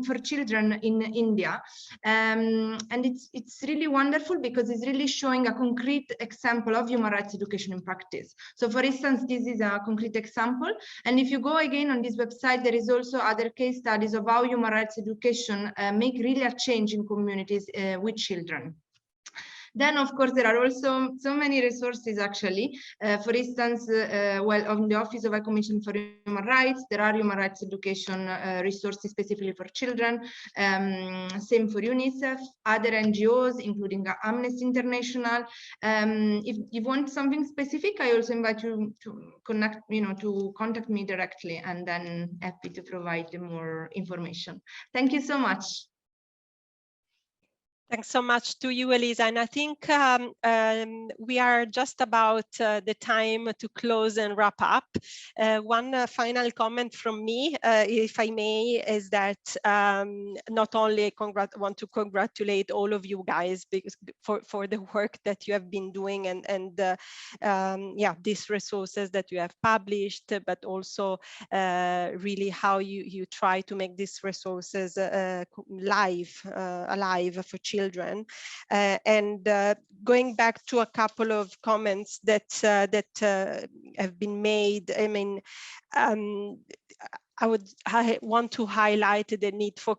for children in India. And it's really wonderful because it's really showing a concrete example of human rights education in practice. So for instance, this is a concrete example. And if you go again on this website, there is also other case studies of how human rights education make really a change in communities with children. Then, of course, there are also so many resources, actually. For instance, well, on the Office of a Commission for Human Rights, there are human rights education resources specifically for children. Same for UNICEF, other NGOs, including Amnesty International. If you want something specific, I also invite you to contact me directly, and then happy to provide more information. Thank you so much. Thanks so much to you, Elisa. And I think we are just about the time to close and wrap up. One final comment from me, if I may, is that not only want to congratulate all of you guys because for the work that you have been doing and yeah, these resources that you have published, but also really how you try to make these resources alive for children. Going back to a couple of comments that have been made, I mean, I want to highlight the need for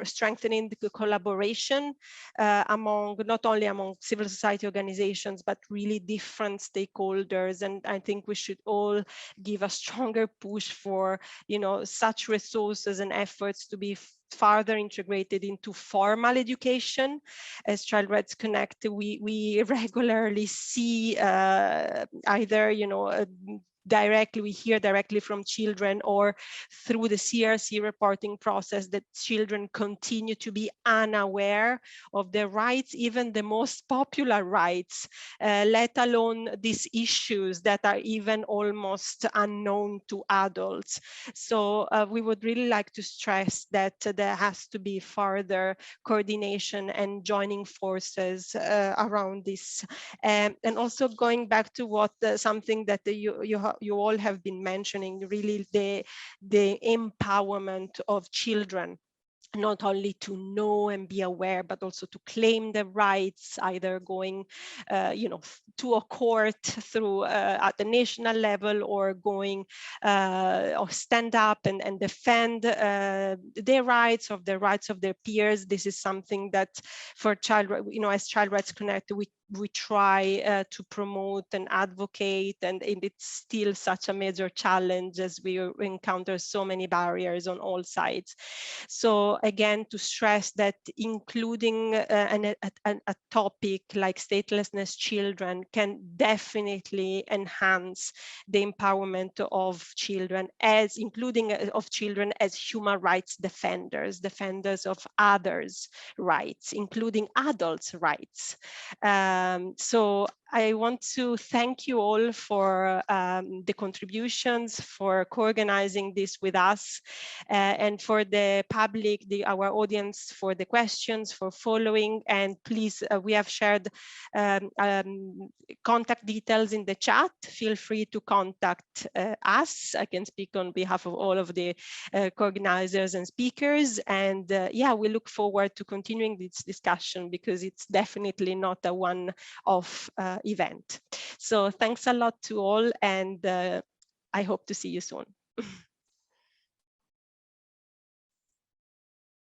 strengthening the collaboration not only among civil society organizations, but really different stakeholders. And I think we should all give a stronger push for, such resources and efforts to be further integrated into formal education. As Child Rights Connect, we regularly see either, we hear directly from children or through the CRC reporting process that children continue to be unaware of their rights, even the most popular rights, let alone these issues that are even almost unknown to adults. So we would really like to stress that there has to be further coordination and joining forces around this. And also going back to what something that you all have been mentioning, really the empowerment of children, not only to know and be aware, but also to claim their rights, either going, to a court through at the national level, or going or stand up and defend their rights, of the rights of their peers. This is something that for as Child Rights Connect, we try to promote and advocate, and it's still such a major challenge as we encounter so many barriers on all sides. So again, to stress that including a topic like statelessness children can definitely enhance the empowerment of children, including of children as human rights defenders of others' rights, including adults' rights. So I want to thank you all for the contributions, for co-organizing this with us, and for the public, our audience, for the questions, for following. And please, we have shared contact details in the chat. Feel free to contact us. I can speak on behalf of all of the co-organizers and speakers. And yeah, we look forward to continuing this discussion, because it's definitely not a one-off event. So thanks a lot to all, and I hope to see you soon.